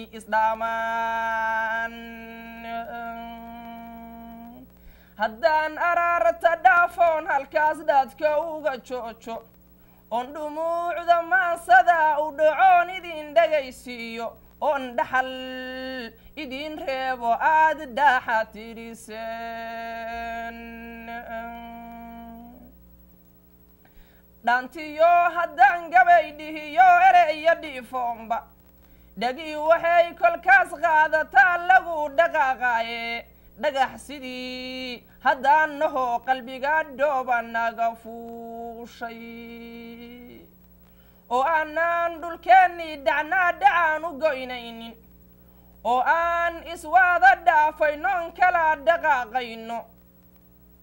إسلامان هدان أرارت دافون هالكاس دادك أوغا تشوشو on dhumuucda maansada u dhacoon idin dhagaysiiyo oon dhaxal idin reebo aad dhaaxa tiriseen dhaantiyo haddaan gabay dhihiyo ereyo dhiifoonba dhagii waxay kolkaas qaadataa lagu dhaqaaqaaye dhagax sidii haddaan naho qalbiga dhooba naga fuushay oo aanaan dhulkeennii dhacnaa dhacaan u goynaynin oo aan iswaada dhaafaynoon kala dhaqaaqayno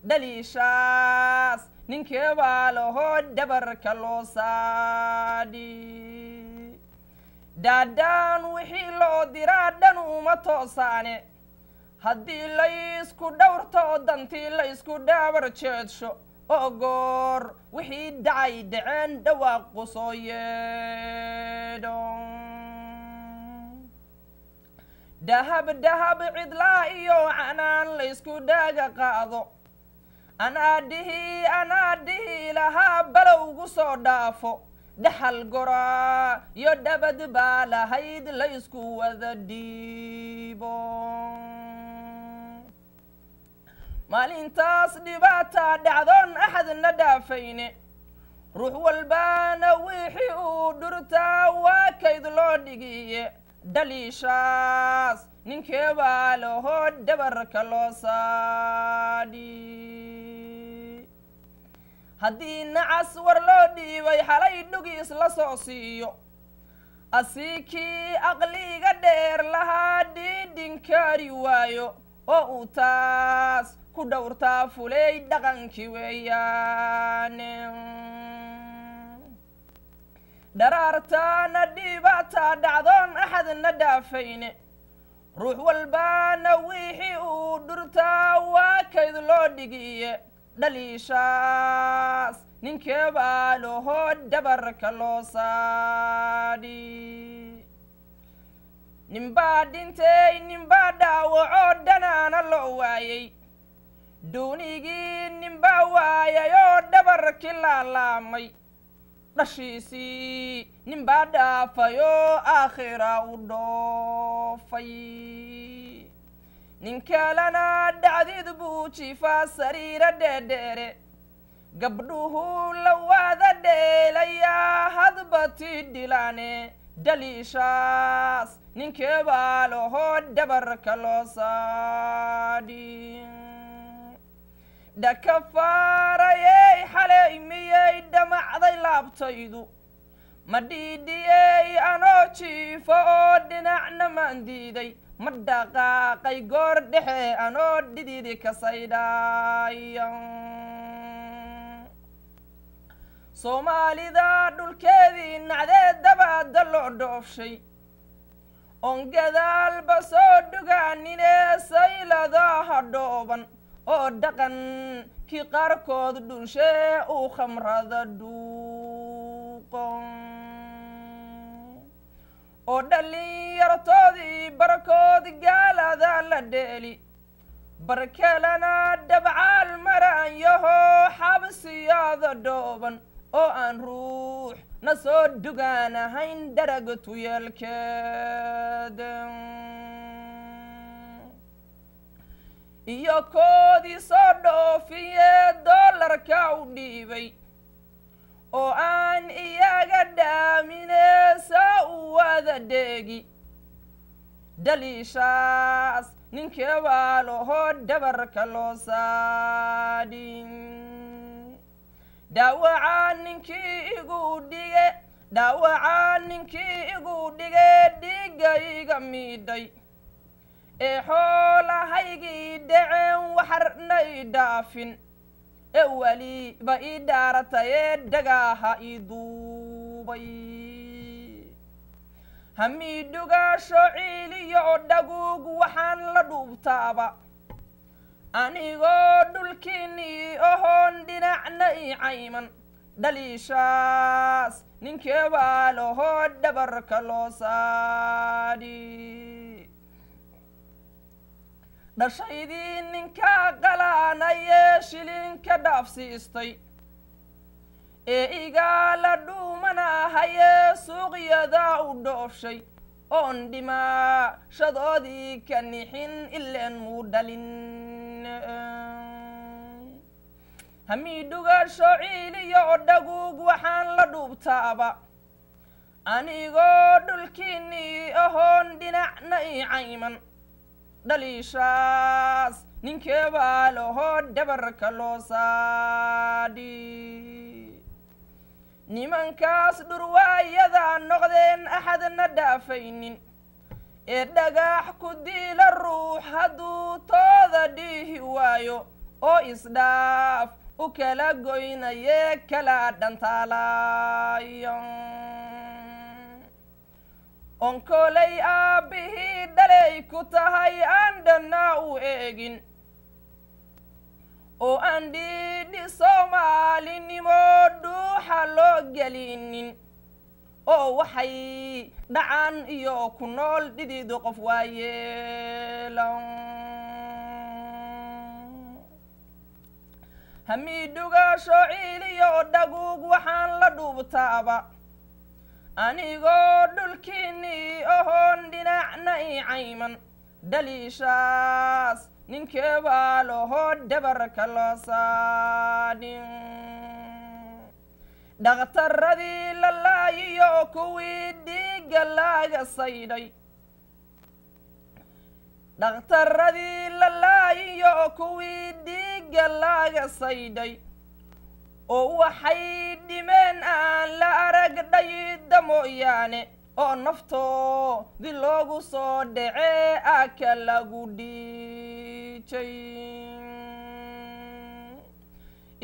dhaliishaas ninkee baa lahoo dhabarka loo saadhi daadaan wixii loo diraa dhan uma toosaane haddii laysku dhowrto dantii laysku dhaabar jeedsho oo goor wixii dhacay dhaceen dhawaaqu soo yeedho dahab dahab cidlaa iyo canaan laysku dhaaga qaado anaa dhihi lahaa balowgu soo dhaafo dhaxal goraa iyo dhabad baa lahayd laysku wada dhiibo maalintaas dhibaataa dhacdoon axadna dhaafayne ruux walbaana wixii uu dhurtaa waa kayd loo dhigiye dhaliishaas ninkee baa lahoo dhabarka loo saadhi haddii nacas war loo dhiibay xalay dhugiis la soo siiyo asiikii aqliga dheer lahaa dhiidhinkaari waayo oo uu taas ku dhowrtaa fulay dhaqankii weeyaane dharaartaana dhibaataa dhacdoon axadna dhaafayne ruux walbaana wixii uu dhurtaa waa kayd loo dhigiye dhaliishaas ninkee baa lahoo dhabarka loo saadhi ninbaa dhintay ninbaa dhaawacoo dhanaana loo waayay duunigii ninbaa waayay oo dhabarkii laalaamay dhashiisii ninbaa dhaafay oo aakhira u dhoofay nin kalena dhacdid buu jiifaa sariira dheedheere gabdhuhu la waada dheelayaa hadba tii dhilaane dhaliishaas ninkee baa lahoo dhabarka loo saadhi dhakafaarayey xalay miyay dhamacday laabtaydu ma dhiidhiyey anoo jiifo oo dhinacna maan diiday ma dhaqaaqay goor dhexe anoo dhididi kasaydhaaya soomaalida dhulkeedii nacdee dabaada loo dhoofshay oon gadaalba soo dhugaaninee sayladaha dhooban oo dhaqankii qaarkood dhunshee uu khamrada dhuuqon oo dhallinyartoodii barkood gaalada la dheeli barkelana dhabcaal maraanyahoo xabsiyaada dhooban oo aan ruux na soo dhugaan ahayn dharaga tuyeelkeeda iyo koodii soo dhoofiyee doolarka u dhiibay oo aan iyaga dhaaminee saa u wada dheegi dhaliishaas ninkee baa lahoo dhabarka loo saadhi dhaawacaa ninkii igu dhige dhiigga iga miidhay ee xoolahaygii dhaceen waxarnay dhaafin ee weliba ii dhaaratayee dhagaaha ii duubay hamiidhugaasho ciiliyo dhaguug waxaan la dhuubtaaba anigoo dhulkiinnii ohoon dhinacna ii cayman dhaliishaas ninkee baa lahoo dhabarka loo saadhi dhashaydii ninkaa qalaanayee shilinka dhaafsiistay ee igaa la dhuumanahayee suuqyadaa u dhoofshay oon dhimaashadoodii ka nixin ileen muu dhalin hamiidhugasho ciiliyo dhaguug waxaan la dhuubtaaba anigoo dhulkiinnii ahoon dhinacna ii cayman dhaliishaas ninkee baa lahoo dhabarka loo saadhi nimankaas dhurwaayadaa noqdeen axadna dhaafaynin ee dhagax ku diila ruux hadduu tooda dhiihi waayo oo isdhaaf u kala goynayee kala dhantaalayo onkolay aabbihii dhalay ku tahay aan dhannaa u eegin oo aan dhiidhi soomaalinimo dhuuxa loo gelinin oo waxay dhacan iyo ku nool dhididu qof waayeelan hamiidhugasho ciiliyo dhaguug waxaan la dhuubtaaba anigoo dhulkiinnii ahoon dhinacna ii cayman dhaliishaas ninkee baa lahoo dhabarka loo saadhin dhakhtarradii la laayiyo kuwii dhiigga laaga saydhay dhakhtarradii la laayiyo kuwii dhiigga laaga saydhay oo waxay dhimeen aan la arag dhayda mooyaane oo naftoodii loogu soo dhacee aka lagu dhiijay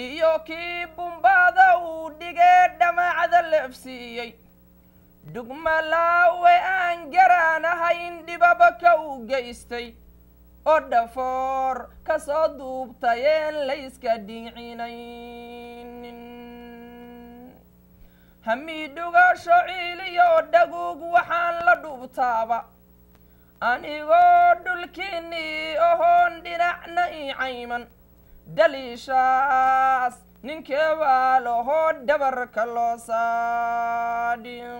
iyo kii bumbaada uu dhigee dhamacda leefsiiyey dhugmalaawe aan garaanahayn dhibabaka u geystay oo dhafoor ka soo duubtayeen layska dhiicinaynin hamiidhugasho ciiliyo dhaguug waxaan la dhuubtaaba anigoo dhulkiinnii ahoon dhinacna ii cayman dhaliishaas ninkee baa lahoo dhabarka loo saadhin